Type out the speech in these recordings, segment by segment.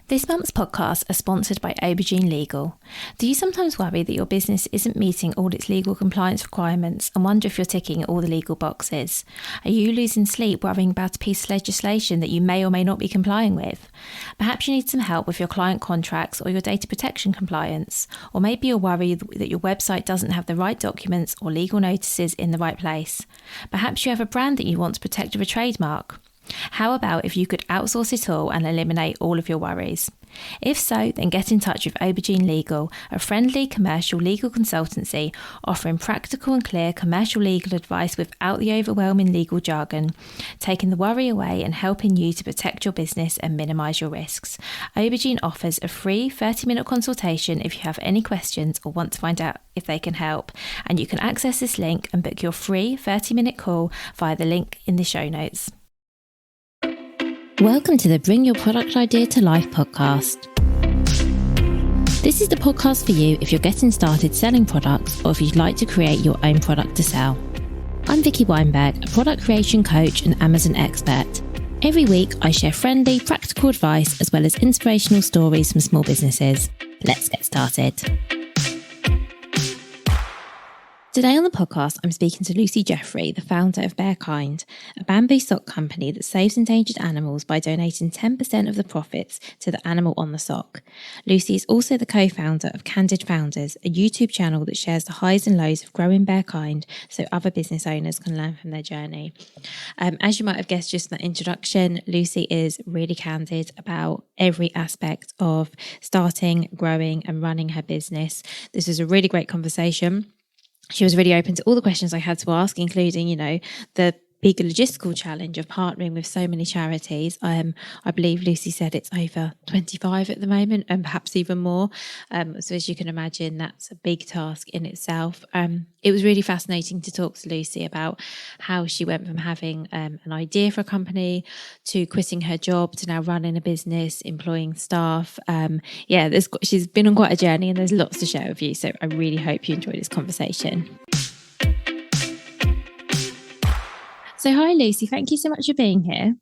This month's podcasts are sponsored by Aubergine Legal. Do you sometimes worry that your business isn't meeting all its legal compliance requirements and wonder if you're ticking all the legal boxes? Are you losing sleep worrying about a piece of legislation that you may or may not be complying with? Perhaps you need some help with your client contracts or your data protection compliance. Or maybe you're worried that your website doesn't have the right documents or legal notices in the right place. Perhaps you have a brand that you want to protect with a trademark. How about if you could outsource it all and eliminate all of your worries? If so, then get in touch with Aubergine Legal, a friendly commercial legal consultancy offering practical and clear commercial legal advice without the overwhelming legal jargon, taking the worry away and helping you to protect your business and minimise your risks. Aubergine offers a free 30-minute consultation if you have any questions or want to find out if they can help, and you can access this link and book your free 30-minute call via the link in the show notes. Welcome to the Bring Your Product Idea to Life podcast. This is the podcast for you if you're getting started selling products or if you'd like to create your own product to sell. I'm Vicky Weinberg, a product creation coach and Amazon expert. Every week I share friendly, practical advice as well as inspirational stories from small businesses. Let's get started. Today on the podcast, I'm speaking to Lucy Jeffrey, the founder of Bearkind, a bamboo sock company that saves endangered animals by donating 10% of the profits to the animal on the sock. Lucy is also the co-founder of Candid Founders, a YouTube channel that shares the highs and lows of growing Bearkind so other business owners can learn from their journey. As you might have guessed just in that introduction, Lucy is really candid about every aspect of starting, growing and running her business. This is a really great conversation. She was really open to all the questions I had to ask, including, the big logistical challenge of partnering with so many charities. I believe Lucy said it's over 25 at the moment and perhaps even more. So as you can imagine, that's a big task in itself. It was really fascinating to talk to Lucy about how she went from having an idea for a company to quitting her job to now running a business, employing staff. She's been on quite a journey and there's lots to share with you. So I really hope you enjoy this conversation. So hi, Lucy. Thank you so much for being here.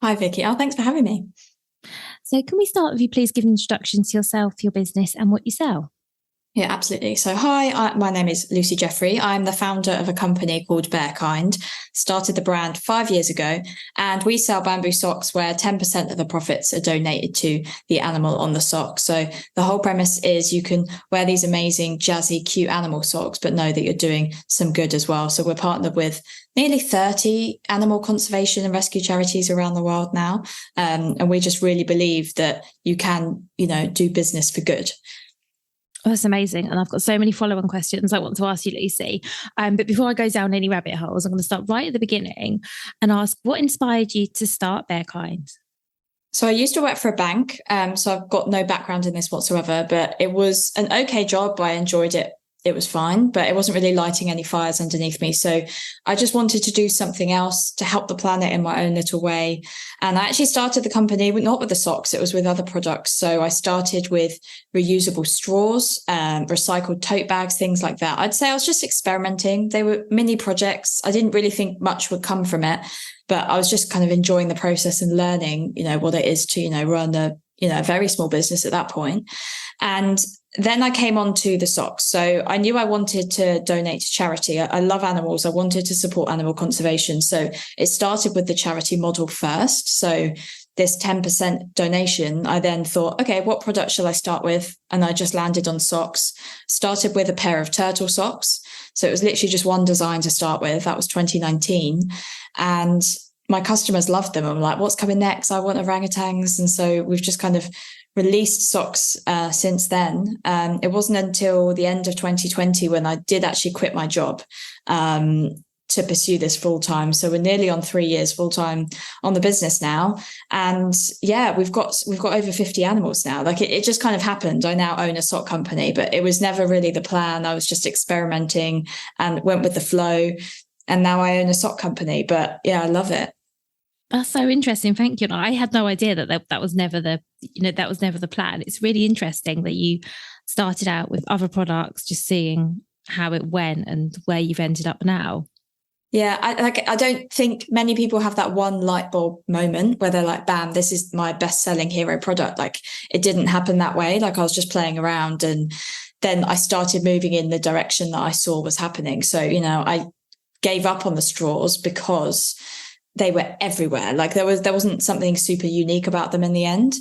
Hi, Vicky. Oh, thanks for having me. So can we start with you, please give an introduction to yourself, your business and what you sell? Yeah, absolutely. So hi, my name is Lucy Jeffrey. I'm the founder of a company called Bearkind. Started the brand 5 years ago, and we sell bamboo socks where 10% of the profits are donated to the animal on the sock. So the whole premise is you can wear these amazing, jazzy, cute animal socks, but know that you're doing some good as well. So we're partnered with nearly 30 animal conservation and rescue charities around the world now. And we just really believe that you can, do business for good. Oh, that's amazing. And I've got so many follow-on questions I want to ask you, Lucy. But before I go down any rabbit holes, I'm going to start right at the beginning and ask what inspired you to start Bearkind? So I used to work for a bank. So I've got no background in this whatsoever, but it was an okay job. I enjoyed it. It was fine, but it wasn't really lighting any fires underneath me. So I just wanted to do something else to help the planet in my own little way. And I actually started the company, not with the socks, it was with other products. So I started with reusable straws, recycled tote bags, things like that. I'd say I was just experimenting. They were mini projects. I didn't really think much would come from it, but I was just kind of enjoying the process and learning, what it is to, run a very small business at that point. And then I came on to the socks. So I knew I wanted to donate to charity. I love animals. I wanted to support animal conservation. So it started with the charity model first. So this 10% donation, I then thought, okay, what product shall I start with? And I just landed on socks. Started with a pair of turtle socks. So it was literally just one design to start with. That was 2019. And my customers loved them. I'm like, what's coming next? I want orangutans. And so we've just kind of released socks since then. It wasn't until the end of 2020 when I did actually quit my job to pursue this full time. So we're nearly on 3 years full time on the business now. And yeah, we've got over 50 animals now. Like it just kind of happened. I now own a sock company, but it was never really the plan. I was just experimenting and went with the flow. And now I own a sock company. But yeah, I love it. That's so interesting. Thank you. I had no idea that was never the plan. It's really interesting that you started out with other products, just seeing how it went and where you've ended up now. Yeah, I don't think many people have that one light bulb moment where they're like, bam, this is my best selling hero product. Like it didn't happen that way. Like I was just playing around and then I started moving in the direction that I saw was happening. So, I gave up on the straws because they were everywhere. Like there wasn't something super unique about them in the end.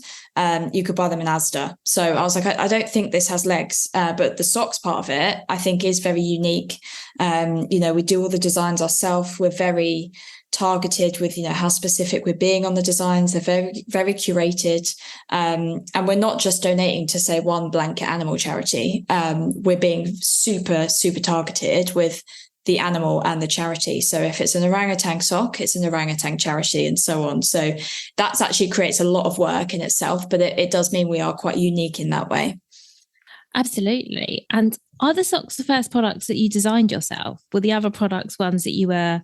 You could buy them in Asda. So I was like, I don't think this has legs. But the socks part of it, I think, is very unique. We do all the designs ourselves. We're very targeted with, how specific we're being on the designs. They're very, very curated. And we're not just donating to, say, one blanket animal charity. We're being super, super targeted with the animal and the charity. So if it's an orangutan sock, it's an orangutan charity and so on. So that's actually creates a lot of work in itself, but it does mean we are quite unique in that way. Absolutely. And are the socks the first products that you designed yourself? Were the other products ones that you were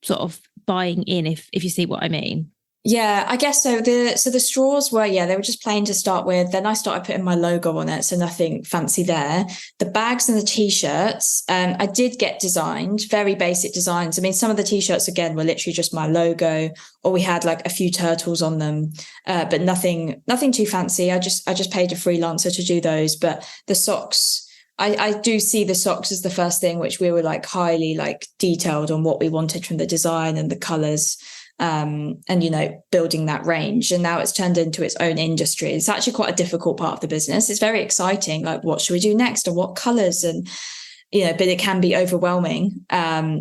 sort of buying in, if you see what I mean? Yeah, I guess so. The straws were, they were just plain to start with. Then I started putting my logo on it, so nothing fancy there. The bags and the t-shirts, I did get designed, very basic designs. I mean, some of the t-shirts again were literally just my logo, or we had like a few turtles on them, but nothing too fancy. I just paid a freelancer to do those. But the socks, I do see the socks as the first thing, which we were like highly like detailed on what we wanted from the design and the colors. And building that range, and now it's turned into its own industry. It's actually quite a difficult part of the business. It's very exciting, like what should we do next and what colors, and but it can be overwhelming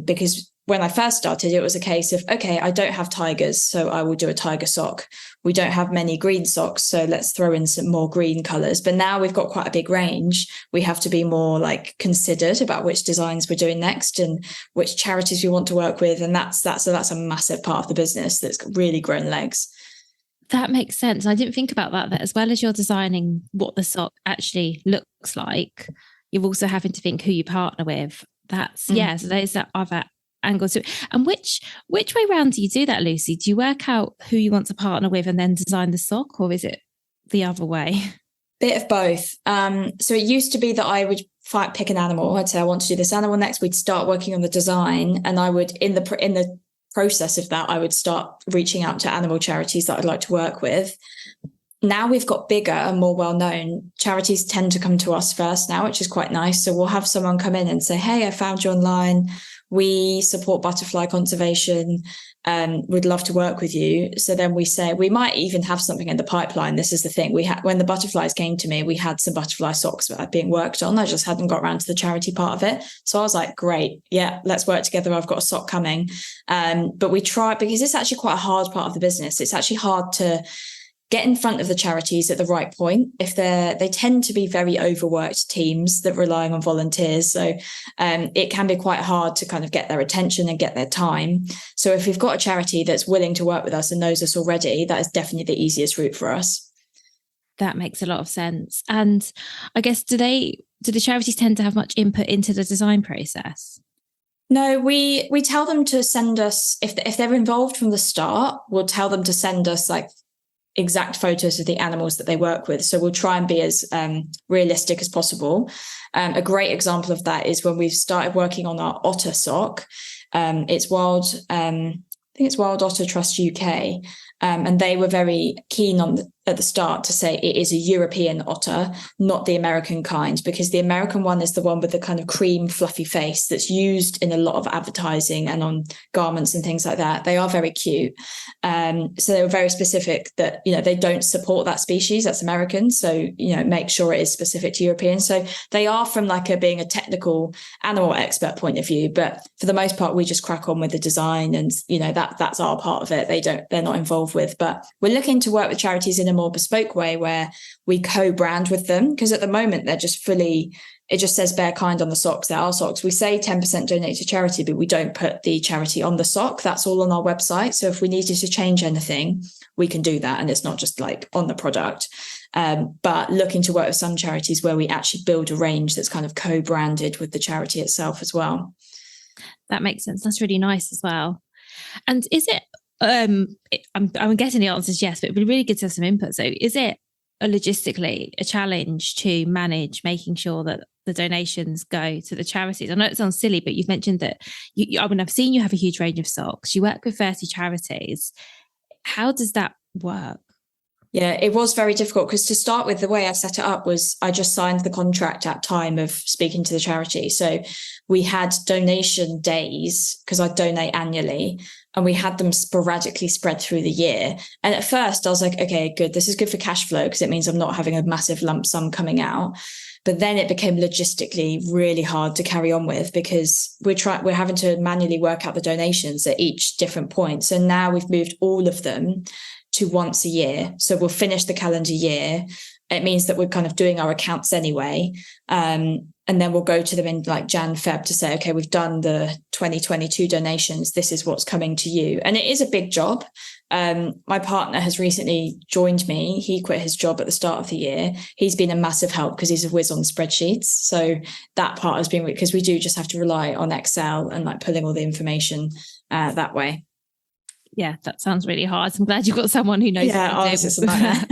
because when I first started, it was a case of, okay, I don't have tigers, so I will do a tiger sock. We don't have many green socks, so let's throw in some more green colors. But now we've got quite a big range. We have to be more like considered about which designs we're doing next and which charities we want to work with. And that's a massive part of the business that's really grown legs. That makes sense. I didn't think about that as well as you're designing what the sock actually looks like, you're also having to think who you partner with. So there's that other angle to it. And which way round do you do that, Lucy? Do you work out who you want to partner with and then design the sock, or is it the other way? Bit of both. So it used to be that I would pick an animal. I'd say I want to do this animal next. We'd start working on the design, and I would in the process of that, I would start reaching out to animal charities that I'd like to work with. Now we've got bigger and more well-known charities tend to come to us first now, which is quite nice. So we'll have someone come in and say, hey, I found you online. We support butterfly conservation and would love to work with you. So then we say, we might even have something in the pipeline. This is the thing. When the butterflies came to me, we had some butterfly socks that had been worked on. I just hadn't got around to the charity part of it. So I was like, great. Yeah, let's work together. I've got a sock coming. But we try, because it's actually quite a hard part of the business. It's actually hard to get in front of the charities at the right point. If they tend to be very overworked teams that relying on volunteers. So it can be quite hard to kind of get their attention and get their time. So if we've got a charity that's willing to work with us and knows us already, that is definitely the easiest route for us. That makes a lot of sense. And I guess, do the charities tend to have much input into the design process? No, we tell them to send us, if they're involved from the start, we'll tell them to send us like exact photos of the animals that they work with. So we'll try and be as realistic as possible. A great example of that is when we've started working on our otter sock. It's Wild, I think it's Wild Otter Trust UK. And they were very keen at the start to say it is a European otter, not the American kind, because the American one is the one with the kind of cream, fluffy face that's used in a lot of advertising and on garments and things like that. They are very cute. So they were very specific that, they don't support that species. That's American. So, make sure it is specific to European. So they are from being a technical animal expert point of view. But for the most part, we just crack on with the design and, that's our part of it. They're not involved with, but we're looking to work with charities in a more bespoke way where we co-brand with them, because at the moment they're just it just says Bear Kind on the socks. They're our socks. We say 10% donate to charity, but we don't put the charity on the sock. That's all on our website. So if we needed to change anything, we can do that. And it's not just on the product. But looking to work with some charities where we actually build a range that's kind of co-branded with the charity itself as well. That makes sense. That's really nice as well. And is it, I'm guessing the answer is yes, but it'd be really good to have some input. So is it logistically a challenge to manage making sure that the donations go to the charities? I know it sounds silly, but you've mentioned that I mean, I've seen you have a huge range of socks. You work with 30 charities. How does that work? Yeah, it was very difficult because to start with, the way I set it up was I just signed the contract at time of speaking to the charity. So we had donation days because I donate annually, and we had them sporadically spread through the year. And at first I was like, okay, good. This is good for cash flow because it means I'm not having a massive lump sum coming out. But then it became logistically really hard to carry on with because we're having to manually work out the donations at each different point. So now we've moved all of them to once a year. So we'll finish the calendar year. It means that we're kind of doing our accounts anyway. And then we'll go to them in like Jan, Feb to say, okay, we've done the 2022 donations. This is what's coming to you. And it is a big job. My partner has recently joined me. He quit his job at the start of the year. He's been a massive help because he's a whiz on spreadsheets. So that part has been, because we do just have to rely on Excel and like pulling all the information that way. Yeah, that sounds really hard. I'm glad you've got someone who knows. Yeah, honestly, it's a nightmare.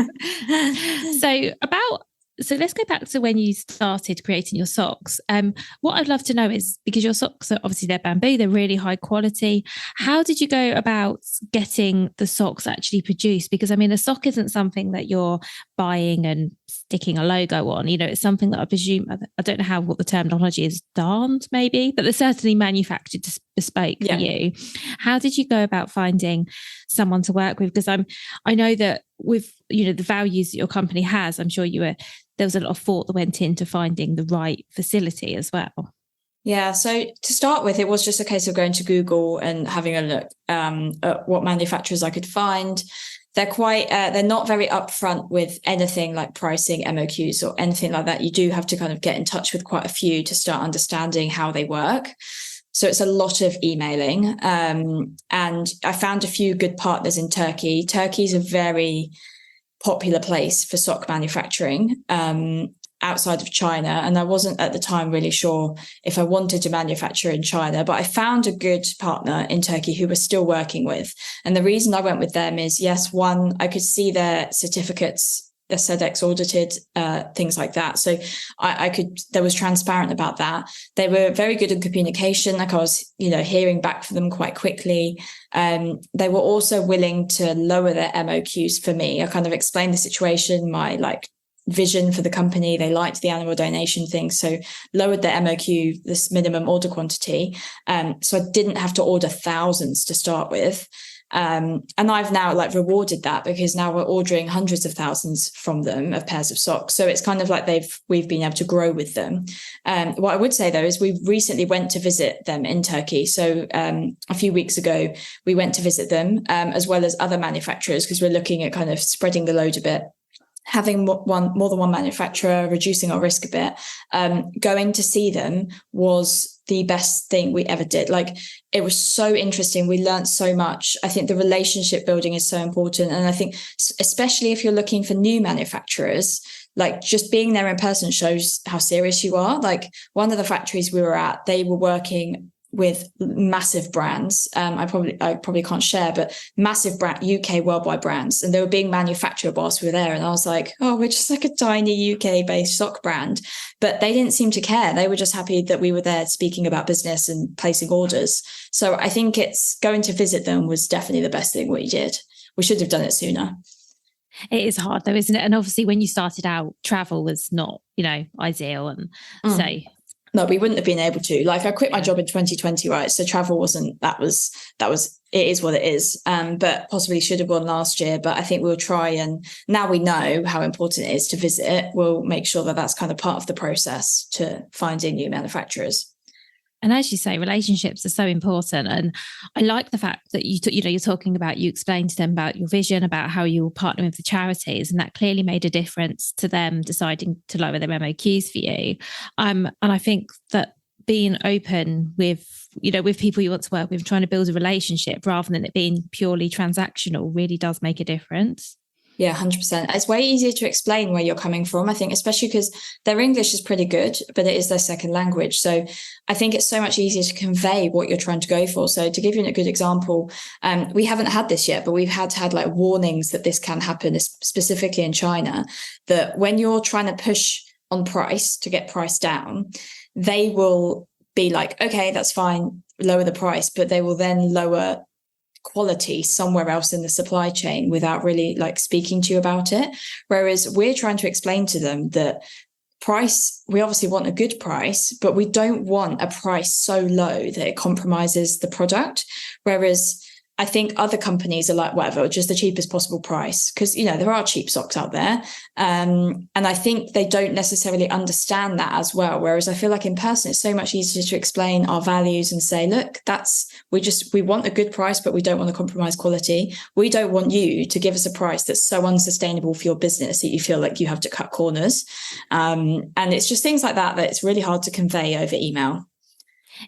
So let's go back to when you started creating your socks. What I'd love to know is, because your socks are obviously, they're bamboo, they're really high quality. How did you go about getting the socks actually produced? Because I mean, a sock isn't something that you're buying and sticking a logo on. You know, it's something that I presume, I don't know what the terminology is, darned maybe, but they're certainly manufactured bespoke for you. How did you go about finding someone to work with? Because I know that with, you know, the values that your company has, I'm sure there was a lot of thought that went into finding the right facility as well. Yeah, so to start with, it was just a case of going to Google and having a look at what manufacturers I could find. They're not very upfront with anything like pricing, MOQs or anything like that. You do have to kind of get in touch with quite a few to start understanding how they work. So it's a lot of emailing. And I found a few good partners in Turkey. Turkey's a very popular place for sock manufacturing outside of China. And I wasn't at the time really sure if I wanted to manufacture in China, but I found a good partner in Turkey who we're still working with. And the reason I went with them is, yes, one, I could see their certificates, they're SEDEX audited, things like that. So there was transparent about that. They were very good in communication. Like I was, hearing back from them quite quickly. They were also willing to lower their MOQs for me. I kind of explained the situation, my vision for the company. They liked the animal donation thing, so lowered their MOQ, this minimum order quantity. So I didn't have to order thousands to start with. And I've now rewarded that because now we're ordering hundreds of thousands from them of pairs of socks. So it's kind of like we've been able to grow with them. What I would say though is we recently went to visit them in Turkey. So a few weeks ago, we went to visit them as well as other manufacturers because we're looking at kind of spreading the load a bit. Having more than one manufacturer, reducing our risk a bit. Going to see them was the best thing we ever did. It was so interesting. We learned so much. I think the relationship building is so important. And I think especially if you're looking for new manufacturers, just being there in person shows how serious you are. One of the factories we were at, they were working with massive brands. I probably can't share, but massive UK worldwide brands. And they were being manufactured whilst we were there. And I was like, oh, we're just like a tiny UK based sock brand. But they didn't seem to care. They were just happy that we were there speaking about business and placing orders. So I think it's going to visit them was definitely the best thing we did. We should have done it sooner. It is hard though, isn't it? And obviously when you started out, travel was not, ideal. And so no, we wouldn't have been able to. I quit my job in 2020, right? So travel wasn't, that was, it is what it is. But possibly should have gone last year. But I think we'll try, and now we know how important it is to visit it, we'll make sure that that's kind of part of the process to finding new manufacturers. And as you say, relationships are so important. And I like the fact that you're talking about, you explained to them about your vision, about how you will partner with the charities, and that clearly made a difference to them deciding to lower their MOQs for you. And I think that being open with people you want to work with, trying to build a relationship rather than it being purely transactional really does make a difference. Yeah, 100%. It's way easier to explain where you're coming from, I think, especially because their English is pretty good, but it is their second language. So I think it's so much easier to convey what you're trying to go for. So to give you a good example, we haven't had this yet, but we've had warnings that this can happen, specifically in China, that when you're trying to push on price to get price down, they will be like, okay, that's fine, lower the price, but they will then lower quality somewhere else in the supply chain without really like speaking to you about it. Whereas we're trying to explain to them that price, we obviously want a good price, but we don't want a price so low that it compromises the product. Whereas I think other companies are like, whatever, just the cheapest possible price. Because, you know, there are cheap socks out there. And I think they don't necessarily understand that as well. Whereas I feel like in person, it's so much easier to explain our values and say, look, we want a good price, but we don't want to compromise quality. We don't want you to give us a price that's so unsustainable for your business that you feel like you have to cut corners. And it's just things like that it's really hard to convey over email.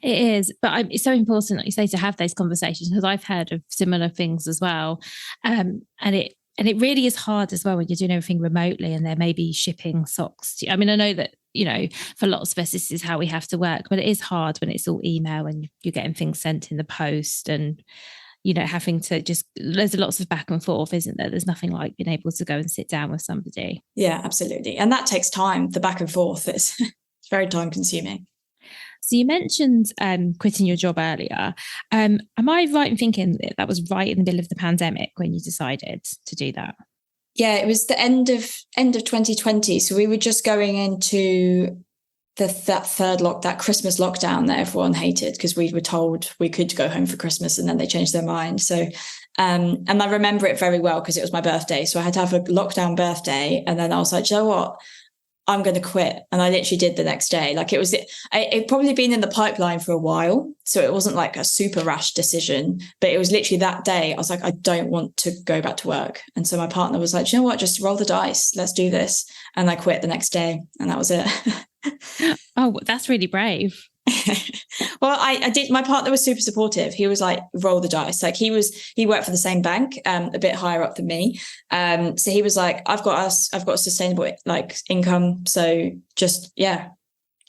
It is, but it's so important, like you say, to have those conversations, because I've heard of similar things as well. And it really is hard as well when you're doing everything remotely and there may be shipping socks. I mean, I know that, you know, for lots of us, this is how we have to work, but it is hard when it's all email and you're getting things sent in the post and, you know, having to there's lots of back and forth, isn't there? There's nothing like being able to go and sit down with somebody. Yeah, absolutely. And that takes time. The back and forth is it's very time consuming. So you mentioned quitting your job earlier. Am I right in thinking that was right in the middle of the pandemic when you decided to do that? Yeah, it was the end of 2020. So we were just going into that Christmas lockdown that everyone hated, because we were told we could go home for Christmas and then they changed their mind. So, and I remember it very well because it was my birthday. So I had to have a lockdown birthday. And then I was like, you know what? I'm going to quit. And I literally did the next day. Like it'd probably been in the pipeline for a while. So it wasn't like a super rash decision, but it was literally that day. I was like, I don't want to go back to work. And so my partner was like, you know what, just roll the dice. Let's do this. And I quit the next day. And that was it. Oh, that's really brave. Well, I did. My partner was super supportive. He was like, roll the dice. Like he worked for the same bank, a bit higher up than me. So he was like, I've got a sustainable like income. So just, yeah,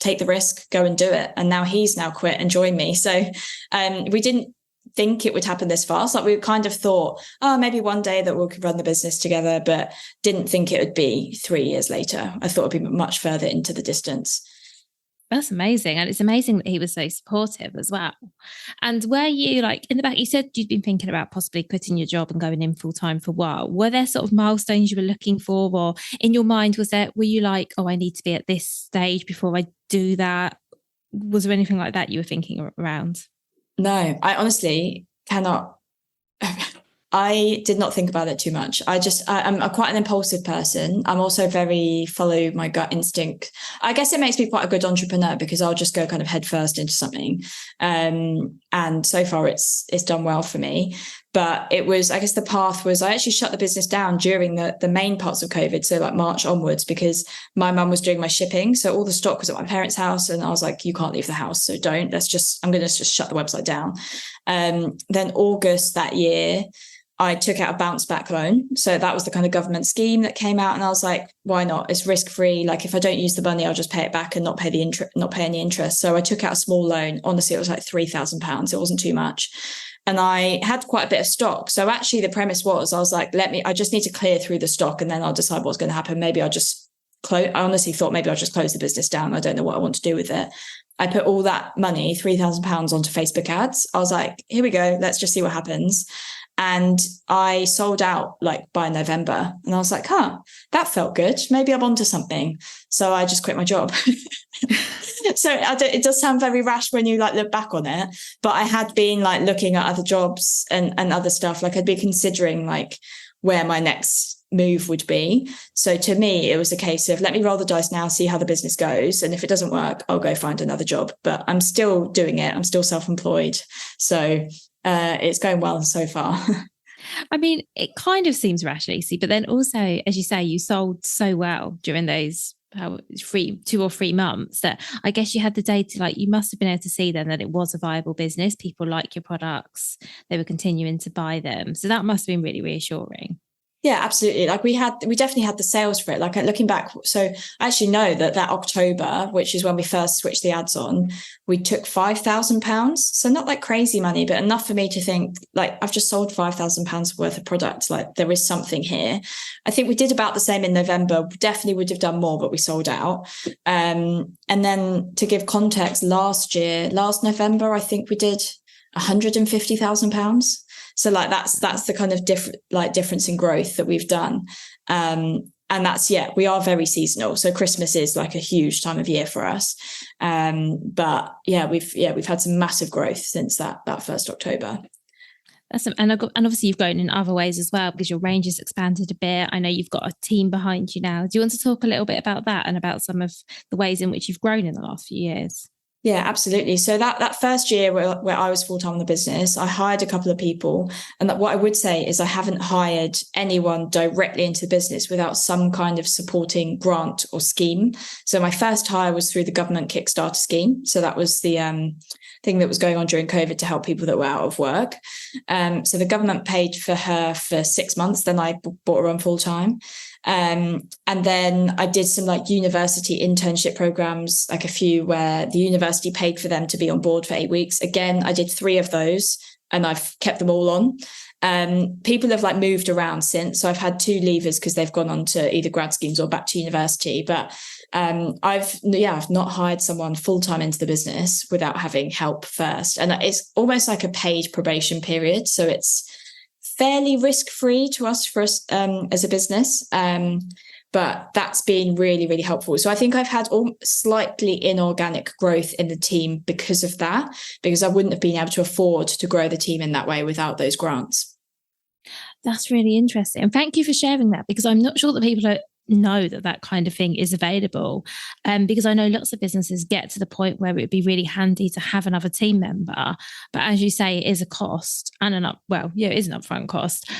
take the risk, go and do it. And now he's quit and joined me. So, we didn't think it would happen this fast. Like we kind of thought, oh, maybe one day that we could run the business together, but didn't think it would be 3 years later. I thought it'd be much further into the distance. That's amazing. And it's amazing that he was so supportive as well. And were you like in the back, you said you'd been thinking about possibly quitting your job and going in full time for a while. Were there sort of milestones you were looking for, or in your mind, were you like, oh, I need to be at this stage before I do that? Was there anything like that you were thinking around? No, I honestly cannot. I did not think about it too much. I'm quite an impulsive person. I'm also very follow my gut instinct. I guess it makes me quite a good entrepreneur because I'll just go kind of head first into something. And so far it's done well for me. But it was, I guess the path was, I actually shut the business down during the main parts of COVID. So like March onwards, because my mum was doing my shipping. So all the stock was at my parents' house. And I was like, you can't leave the house. So I'm going to just shut the website down. Then August that year, I took out a bounce back loan. So that was the kind of government scheme that came out. And I was like, why not? It's risk free. Like if I don't use the money, I'll just pay it back and not pay any interest. So I took out a small loan. Honestly, it was like £3,000. It wasn't too much. And I had quite a bit of stock. So actually the premise was, I was like, I just need to clear through the stock and then I'll decide what's going to happen. Maybe I'll just I honestly thought maybe I'll just close the business down. I don't know what I want to do with it. I put all that money, £3,000 onto Facebook ads. I was like, here we go. Let's just see what happens. And I sold out like by November. And I was like, that felt good. Maybe I'm onto something. So I just quit my job. So it does sound very rash when you like look back on it. But I had been like looking at other jobs and other stuff. Like I'd be considering like where my next move would be. So to me, it was a case of let me roll the dice now, see how the business goes. And if it doesn't work, I'll go find another job. But I'm still doing it. I'm still self-employed. So it's going well so far. I mean, it kind of seems rash, Lucy, but then also, as you say, you sold so well during those 2 or 3 months that I guess you had the data, like you must have been able to see then that it was a viable business. People like your products. They were continuing to buy them. So that must have been really reassuring. Yeah, absolutely. Like we definitely had the sales for it. Like looking back, so I actually know that October, which is when we first switched the ads on, we took £5,000. So not like crazy money, but enough for me to think like I've just sold £5,000 worth of products. Like there is something here. I think we did about the same in November. We definitely would have done more, but we sold out. And then to give context, last November, I think we did £150,000. So like that's the kind of difference in growth that we've done. And that's, we are very seasonal. So Christmas is like a huge time of year for us. But we've had some massive growth since that first October. And obviously you've grown in other ways as well because your range has expanded a bit. I know you've got a team behind you now. Do you want to talk a little bit about that and about some of the ways in which you've grown in the last few years? Yeah, absolutely. So that first year where I was full-time in the business, I hired a couple of people. And what I would say is I haven't hired anyone directly into the business without some kind of supporting grant or scheme. So my first hire was through the government Kickstarter scheme. So that was the thing that was going on during COVID to help people that were out of work. So the government paid for her for 6 months. Then I brought her on full-time. And then I did some like university internship programs, like a few where the university paid for them to be on board for 8 weeks. Again, I did 3 of those and I've kept them all on. People have like moved around since. So I've had 2 leavers because they've gone on to either grad schemes or back to university. But I've not hired someone full-time into the business without having help first. And it's almost like a paid probation period. So it's fairly risk-free to us as a business. But that's been really, really helpful. So I think I've had slightly inorganic growth in the team because of that, because I wouldn't have been able to afford to grow the team in that way without those grants. That's really interesting. And thank you for sharing that, because I'm not sure that people know that kind of thing is available. Because I know lots of businesses get to the point where it would be really handy to have another team member. But as you say, it is a cost and it is an upfront cost.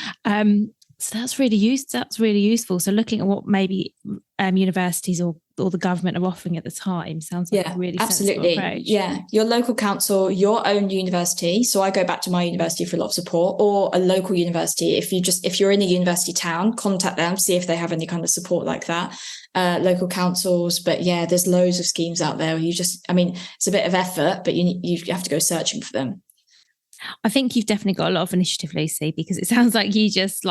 So that's really useful. So looking at what maybe universities or the government are offering at the time sounds like a really absolutely sensible approach. Yeah, your local council, your own university. So I go back to my university for a lot of support, or a local university. If you're in a university town, contact them, see if they have any kind of support like that. Local councils, but there's loads of schemes out there. It's a bit of effort, but you have to go searching for them. I think you've definitely got a lot of initiative, Lucy, because it sounds like you just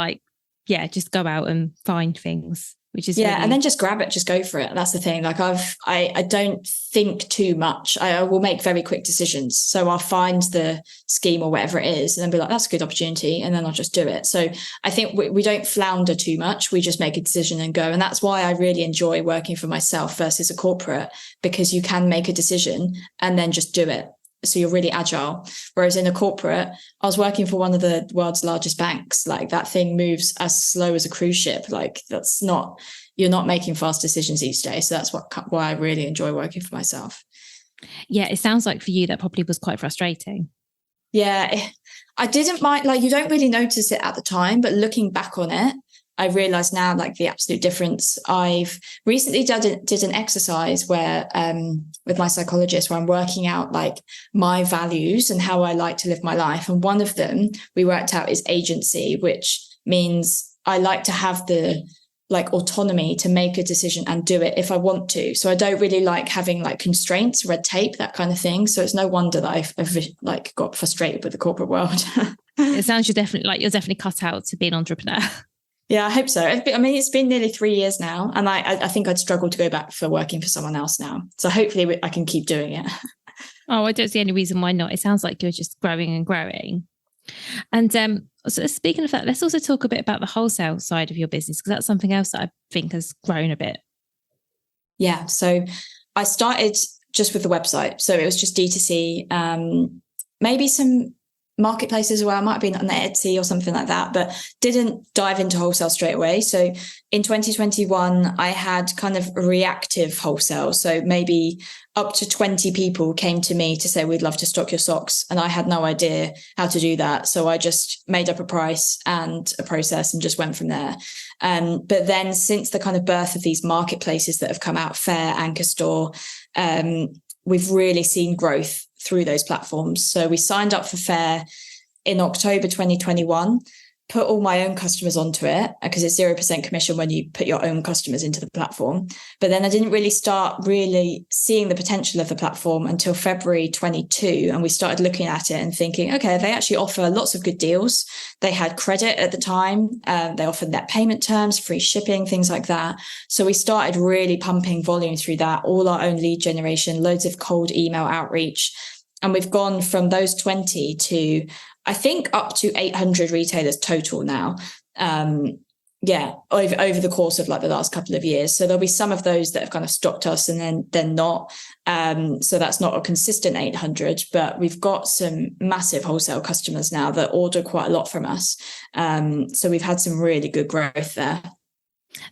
just go out and find things, which is and then just grab it, just go for it. That's the thing. Like I don't think too much. I will make very quick decisions. So I'll find the scheme or whatever it is and then be like, that's a good opportunity. And then I'll just do it. So I think we don't flounder too much. We just make a decision and go. And that's why I really enjoy working for myself versus a corporate, because you can make a decision and then just do it. So you're really agile. Whereas in a corporate, I was working for one of the world's largest banks. Like that thing moves as slow as a cruise ship. Like you're not making fast decisions each day. So that's why I really enjoy working for myself. Yeah, it sounds like for you that probably was quite frustrating. Yeah, I didn't mind. Like you don't really notice it at the time, but looking back on it, I realize now like the absolute difference. I've recently did an exercise where with my psychologist, where I'm working out like my values and how I like to live my life. And one of them we worked out is agency, which means I like to have the like autonomy to make a decision and do it if I want to. So I don't really like having like constraints, red tape, that kind of thing. So it's no wonder that I've like got frustrated with the corporate world. It sounds you're definitely cut out to be an entrepreneur. Yeah, I hope so. It's been nearly 3 years now, and I think I'd struggle to go back for working for someone else now. So hopefully I can keep doing it. Oh, I don't see any reason why not. It sounds like you're just growing and growing. And so speaking of that, let's also talk a bit about the wholesale side of your business, because that's something else that I think has grown a bit. Yeah, so I started just with the website. So it was just D2C, maybe some marketplaces as well. I might have been on Etsy or something like that, but didn't dive into wholesale straight away. So in 2021, I had kind of reactive wholesale. So maybe up to 20 people came to me to say, we'd love to stock your socks. And I had no idea how to do that. So I just made up a price and a process and just went from there. But then since the kind of birth of these marketplaces that have come out, Fair, Anchor Store, we've really seen growth through those platforms. So we signed up for Fair in October 2021. put all my own customers onto it because it's 0% commission when you put your own customers into the platform. But then I didn't really start really seeing the potential of the platform until February 22. And we started looking at it and thinking, okay, they actually offer lots of good deals. They had credit at the time. They offered net payment terms, free shipping, things like that. So we started really pumping volume through that, all our own lead generation, loads of cold email outreach. And we've gone from those 20 to, I think, up to 800 retailers total now. Over the course of like the last couple of years. So there'll be some of those that have kind of stocked us and then they're not. So that's not a consistent 800, but we've got some massive wholesale customers now that order quite a lot from us. So we've had some really good growth there.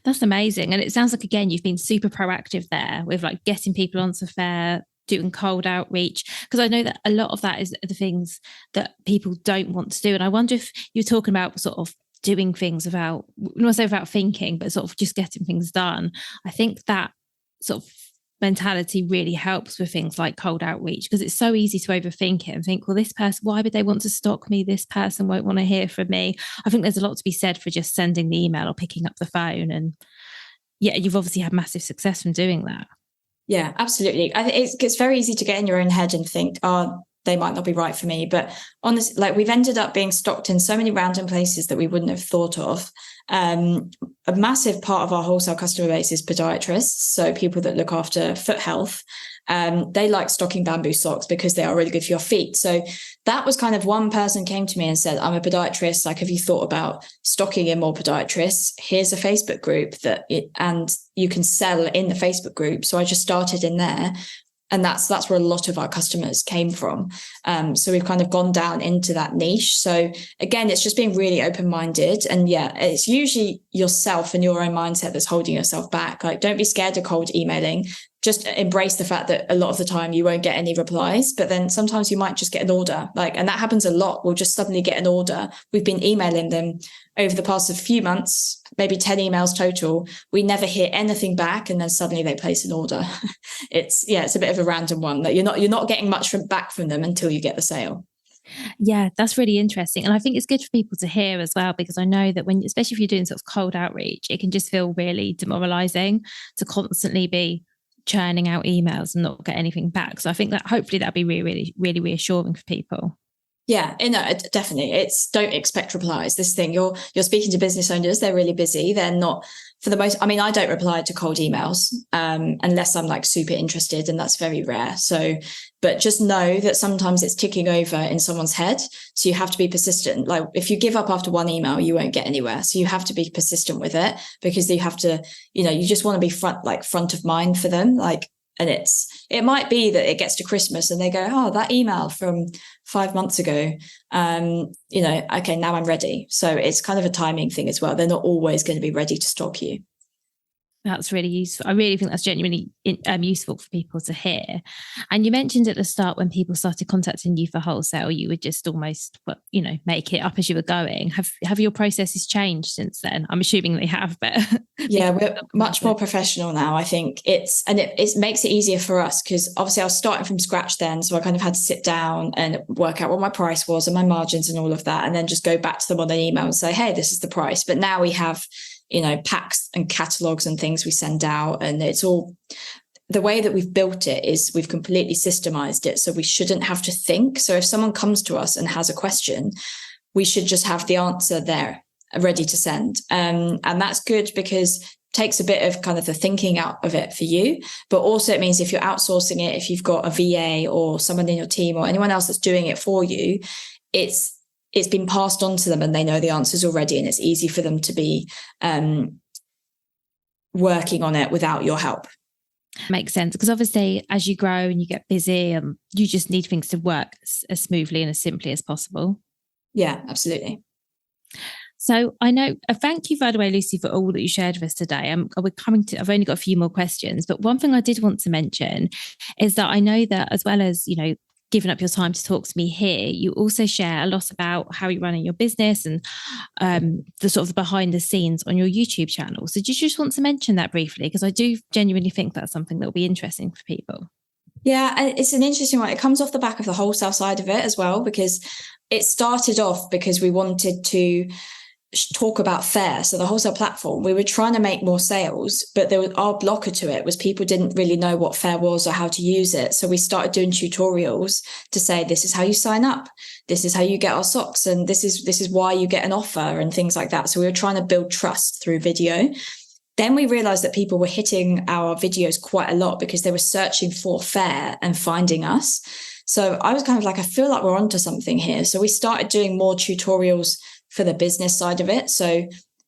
That's amazing. And it sounds like, again, you've been super proactive there with like getting people onto Fair, doing cold outreach, because I know that a lot of that is the things that people don't want to do. And I wonder if you're talking about sort of doing things without, not say without thinking, but sort of just getting things done. I think that sort of mentality really helps with things like cold outreach, because it's so easy to overthink it and think, well, this person, why would they want to stock me? This person won't want to hear from me. I think there's a lot to be said for just sending the email or picking up the phone. And yeah, you've obviously had massive success from doing that. Yeah, absolutely. I think it's very easy to get in your own head and think, oh, they might not be right for me. But honestly, like, we've ended up being stocked in so many random places that we wouldn't have thought of. A massive part of our wholesale customer base is podiatrists, so people that look after foot health. They like stocking bamboo socks because they are really good for your feet. So that was kind of, one person came to me and said, I'm a podiatrist. Like, have you thought about stocking in more podiatrists? Here's a Facebook group and you can sell in the Facebook group. So I just started in there. And that's where a lot of our customers came from. So we've kind of gone down into that niche. So again, it's just being really open-minded. And yeah, it's usually yourself and your own mindset that's holding yourself back. Like, don't be scared of cold emailing. Just embrace the fact that a lot of the time you won't get any replies, but then sometimes you might just get an order. And that happens a lot. We'll just suddenly get an order. We've been emailing them over the past few months, maybe 10 emails total. We never hear anything back, and then suddenly they place an order. It's a bit of a random one that you're not getting much back from them until you get the sale. Yeah, that's really interesting. And I think it's good for people to hear as well, because I know that especially if you're doing sort of cold outreach, it can just feel really demoralizing to constantly be churning out emails and not get anything back. So I think that hopefully that'll be really, really, really reassuring for people. Yeah, definitely. It's, don't expect replies. This thing, you're speaking to business owners, they're really busy. They're not, for the most, I mean, I don't reply to cold emails unless I'm like super interested, and that's very rare. So, but just know that sometimes it's ticking over in someone's head. So you have to be persistent. Like, if you give up after one email, you won't get anywhere. So you have to be persistent with it, because you have to, you just want to be front of mind for them. And it might be that it gets to Christmas and they go, oh, that email from 5 months ago, okay, now I'm ready. So it's kind of a timing thing as well. They're not always going to be ready to stock you. That's really useful. I really think that's genuinely useful for people to hear. And you mentioned at the start, when people started contacting you for wholesale, you would just almost, make it up as you were going. Have your processes changed since then? I'm assuming they have, but yeah, we're much more professional now. I think it makes it easier for us, because obviously I was starting from scratch then, so I kind of had to sit down and work out what my price was and my margins and all of that, and then just go back to them on an email and say, hey, this is the price. But now we have packs and catalogs and things we send out, and it's all, the way that we've built it is we've completely systemized it, so we shouldn't have to think. So if someone comes to us and has a question, we should just have the answer there ready to send, and that's good, because it takes a bit of kind of the thinking out of it for you. But also it means if you're outsourcing it, if you've got a VA or someone in your team or anyone else that's doing it for you, it's been passed on to them and they know the answers already, and it's easy for them to be working on it without your help. Makes sense, because obviously as you grow and you get busy, you just need things to work as smoothly and as simply as possible. Yeah, absolutely. So I know, thank you, by the way, Lucy, for all that you shared with us today. I've only got a few more questions, but one thing I did want to mention is that I know that, as well as, giving up your time to talk to me here, you also share a lot about how you're running your business and the sort of the behind the scenes on your YouTube channel. So do you just want to mention that briefly? Because I do genuinely think that's something that will be interesting for people. Yeah, it's an interesting one. It comes off the back of the wholesale side of it as well, because it started off because we wanted to talk about Fair, so the wholesale platform, we were trying to make more sales, but our blocker to it was people didn't really know what Fair was or how to use it. So we started doing tutorials to say, this is how you sign up, this is how you get our socks, and this is why you get an offer, and things like that. So we were trying to build trust through video. Then we realized that people were hitting our videos quite a lot because they were searching for Fair and finding us. So I was kind of like, I feel like we're onto something here. So we started doing more tutorials for the business side of it. So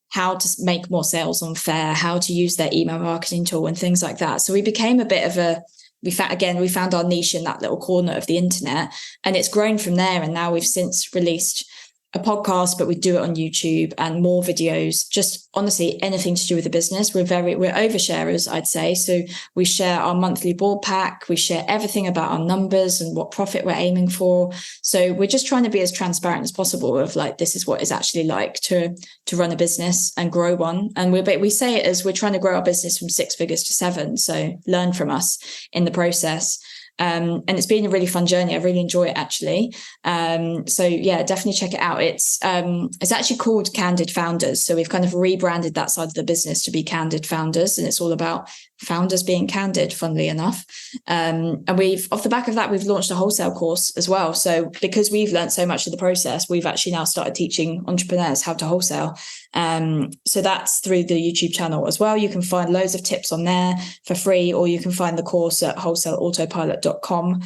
how to make more sales on Fair, how to use their email marketing tool and things like that. So we became a bit of we found our niche in that little corner of the internet, and it's grown from there. And now we've since released a podcast, but we do it on YouTube and more videos, just honestly anything to do with the business. We're oversharers, I'd say. So we share our monthly board pack, we share everything about our numbers and what profit we're aiming for. So we're just trying to be as transparent as possible of like, this is what it's actually like to run a business and grow one. And we say it as we're trying to grow our business from 6 figures to 7. So learn from us in the process. And it's been a really fun journey. I really enjoy it, actually. So yeah, definitely check it out. It's actually called Candid Founders. So we've kind of rebranded that side of the business to be Candid Founders, and it's all about founders being candid, funnily enough. And off the back of that, we've launched a wholesale course as well. So because we've learned so much of the process, we've actually now started teaching entrepreneurs how to wholesale. So that's through the YouTube channel as well. You can find loads of tips on there for free, or you can find the course at wholesaleautopilot.com.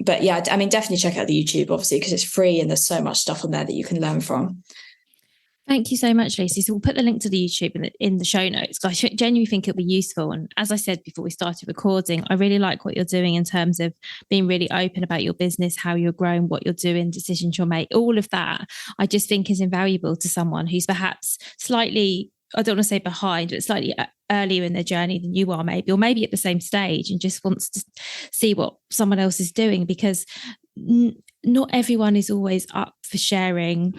But yeah, I mean, definitely check out the YouTube, obviously, because it's free and there's so much stuff on there that you can learn from. Thank you so much, Lucy. So we'll put the link to the YouTube in the show notes, because I genuinely think it'll be useful. And as I said before we started recording, I really like what you're doing in terms of being really open about your business, how you're growing, what you're doing, decisions you'll make, all of that. I just think is invaluable to someone who's perhaps slightly, I don't want to say behind, but slightly earlier in their journey than you are, maybe, or maybe at the same stage, and just wants to see what someone else is doing, because not everyone is always up for sharing.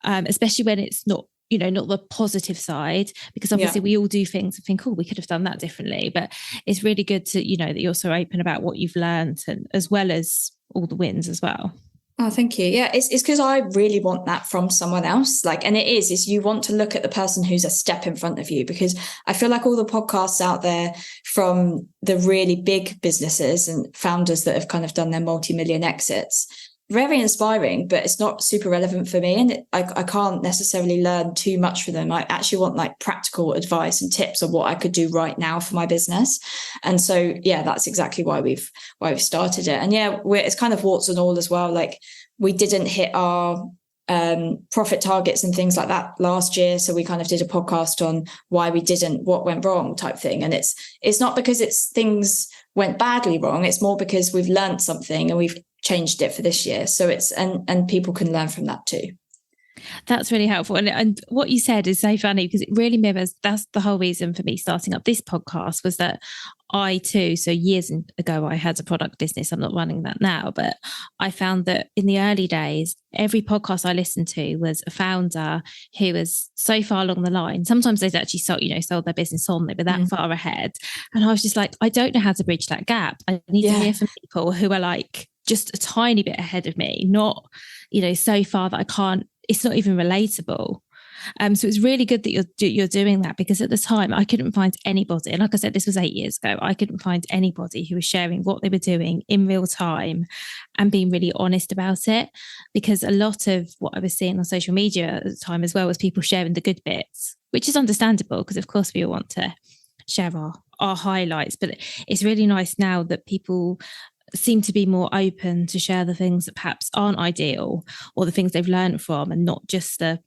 Especially when it's not the positive side, because obviously we all do things and think, oh, we could have done that differently. But it's really good to, that you're so open about what you've learned, and as well as all the wins as well. Oh, thank you. Yeah, it's because I really want that from someone else. And it is you want to look at the person who's a step in front of you, because I feel like all the podcasts out there from the really big businesses and founders that have kind of done their multi-million exits, very inspiring, but it's not super relevant for me. And I can't necessarily learn too much from them. I actually want like practical advice and tips of what I could do right now for my business. And so, yeah, that's exactly why we've started it. And yeah, it's kind of warts and all as well. Like, we didn't hit our profit targets and things like that last year. So we kind of did a podcast on why we didn't, what went wrong type thing. And it's not because things went badly wrong. It's more because we've learned something and we've changed it for this year. So and people can learn from that too. That's really helpful. And what you said is so funny, because it really mirrors, that's the whole reason for me starting up this podcast, was that I too, so years ago, I had a product business. I'm not running that now, but I found that in the early days, every podcast I listened to was a founder who was so far along the line. Sometimes they'd actually sold their business on, they were that far ahead. And I was just like, I don't know how to bridge that gap. I need to hear from people who are like just a tiny bit ahead of me, not, so far that I can't, it's not even relatable. So it's really good that you're doing that, because at the time I couldn't find anybody. And like I said, this was 8 years ago. I couldn't find anybody who was sharing what they were doing in real time and being really honest about it. Because a lot of what I was seeing on social media at the time as well was people sharing the good bits, which is understandable, because of course we all want to share our highlights. But it's really nice now that people seem to be more open to share the things that perhaps aren't ideal, or the things they've learned from, and not just the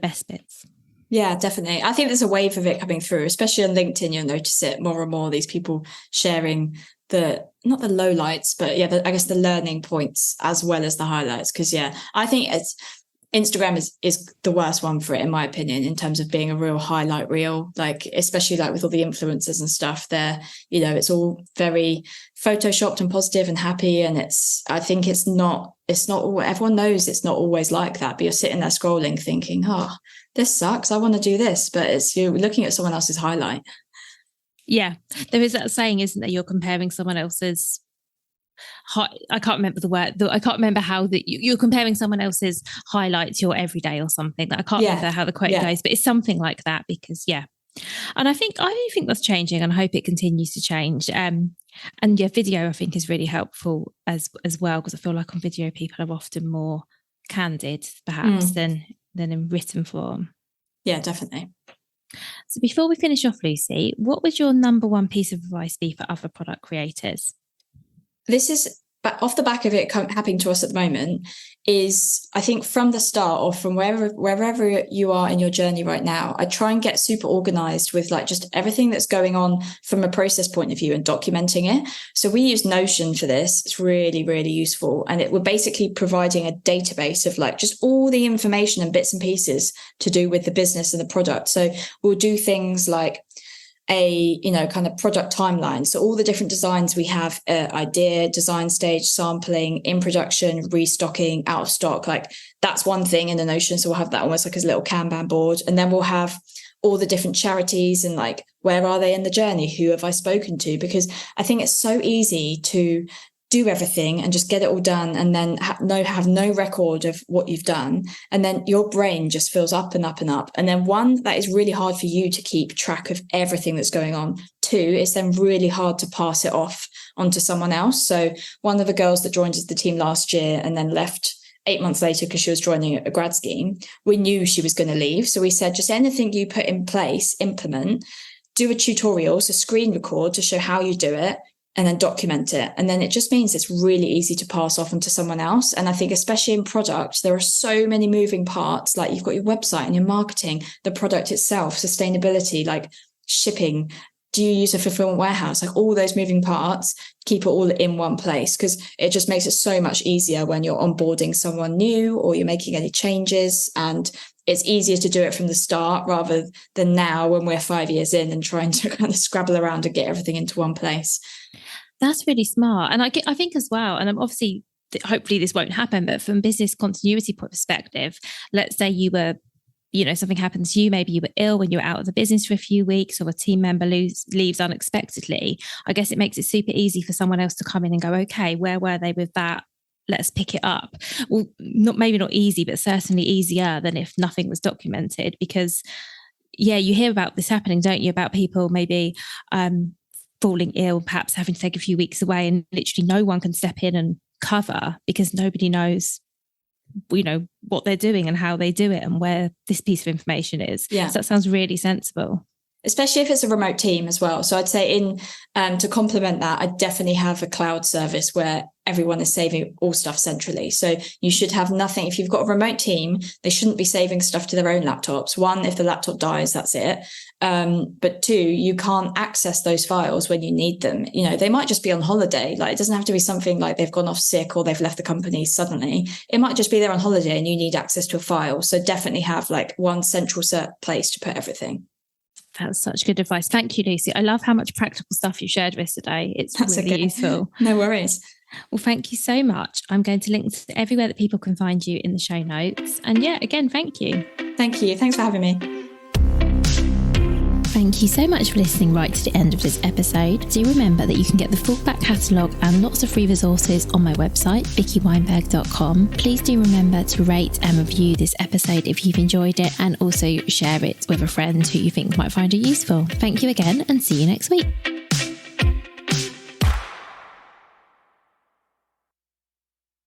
best bits. Yeah, definitely. I think there's a wave of it coming through, especially on LinkedIn. You'll notice it more and more, these people sharing not the lowlights, but I guess the learning points as well as the highlights. Because I think Instagram is the worst one for it, in my opinion, in terms of being a real highlight reel, especially with all the influencers and stuff there, it's all very photoshopped and positive and happy. And I think it's not everyone knows it's not always like that, but you're sitting there scrolling thinking, oh, this sucks, I want to do this. But you're looking at someone else's highlight. Yeah. There is that saying, isn't there? You're comparing someone else's I can't remember the word. I can't remember how you're comparing someone else's highlight to your everyday or something. I can't remember how the quote goes, but it's something like that because and I do think that's changing, and I hope it continues to change. And video I think is really helpful as well, because I feel like on video people are often more candid perhaps than in written form. Yeah, definitely. So before we finish off, Lucy, what would your number one piece of advice be for other product creators? This is off the back of it happening to us at the moment, is I think from the start, or from wherever you are in your journey right now, I try and get super organized with like just everything that's going on from a process point of view and documenting it. So we use Notion for this. It's really, really useful. And we're basically providing a database of like just all the information and bits and pieces to do with the business and the product. So we'll do things like a kind of product timeline, so all the different designs we have, idea, design stage, sampling, in production, restocking, out of stock, like that's one thing in the Notion. So we'll have that almost like as a little Kanban board, and then we'll have all the different charities and like where are they in the journey, who have I spoken to, because I think it's so easy to do everything and just get it all done and then have no record of what you've done, and then your brain just fills up and up and up, and then one, that is really hard for you to keep track of everything that's going on. Two, it's then really hard to pass it off onto someone else. So one of the girls that joined the team last year and then left 8 months later because she was joining a grad scheme, we knew she was going to leave, so we said just anything you put in place, implement, do a tutorial, so screen record to show how you do it, and then document it. And then it just means it's really easy to pass off onto someone else. And I think especially in product, there are so many moving parts. Like you've got your website and your marketing, the product itself, sustainability, like shipping. Do you use a fulfillment warehouse? Like all those moving parts, keep it all in one place, because it just makes it so much easier when you're onboarding someone new or you're making any changes. And it's easier to do it from the start rather than now when we're 5 years in and trying to kind of scrabble around and get everything into one place. That's really smart. And I think as well, and I'm obviously, hopefully this won't happen, but from business continuity perspective, let's say you were, something happened to you, maybe you were ill when you were out of the business for a few weeks, or a team member leaves unexpectedly. I guess it makes it super easy for someone else to come in and go, okay, where were they with that? Let's pick it up. Well, maybe not easy, but certainly easier than if nothing was documented, because you hear about this happening, don't you? About people maybe falling ill, perhaps having to take a few weeks away, and literally no one can step in and cover because nobody knows, what they're doing and how they do it and where this piece of information is. Yeah. So that sounds really sensible. Especially if it's a remote team as well. So I'd say to complement that, I definitely have a cloud service where everyone is saving all stuff centrally. So you should have nothing. If you've got a remote team, they shouldn't be saving stuff to their own laptops. One, if the laptop dies, that's it. But two, you can't access those files when you need them. They might just be on holiday. Like it doesn't have to be something like they've gone off sick or they've left the company suddenly. It might just be they're on holiday and you need access to a file. So definitely have like one central place to put everything. That's such good advice. Thank you, Lucy. I love how much practical stuff you shared with us today. It's really useful. No worries. Well, thank you so much. I'm going to link to everywhere that people can find you in the show notes. And again, thank you. Thank you. Thanks for having me. Thank you so much for listening right to the end of this episode. Do remember that you can get the full back catalogue and lots of free resources on my website, vickyweinberg.com. Please do remember to rate and review this episode if you've enjoyed it, and also share it with a friend who you think might find it useful. Thank you again, and see you next week.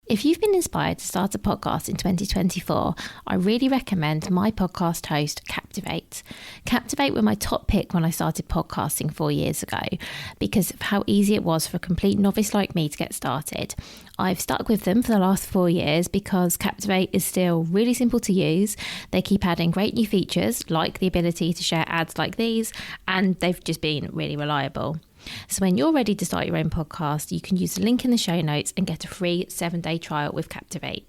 If you've been inspired to start a podcast in 2024, I really recommend my podcast host, Captivate. Captivate were my top pick when I started podcasting 4 years ago because of how easy it was for a complete novice like me to get started. I've stuck with them for the last 4 years because Captivate is still really simple to use. They keep adding great new features like the ability to share ads like these, and they've just been really reliable. So when you're ready to start your own podcast, you can use the link in the show notes and get a free 7-day trial with Captivate.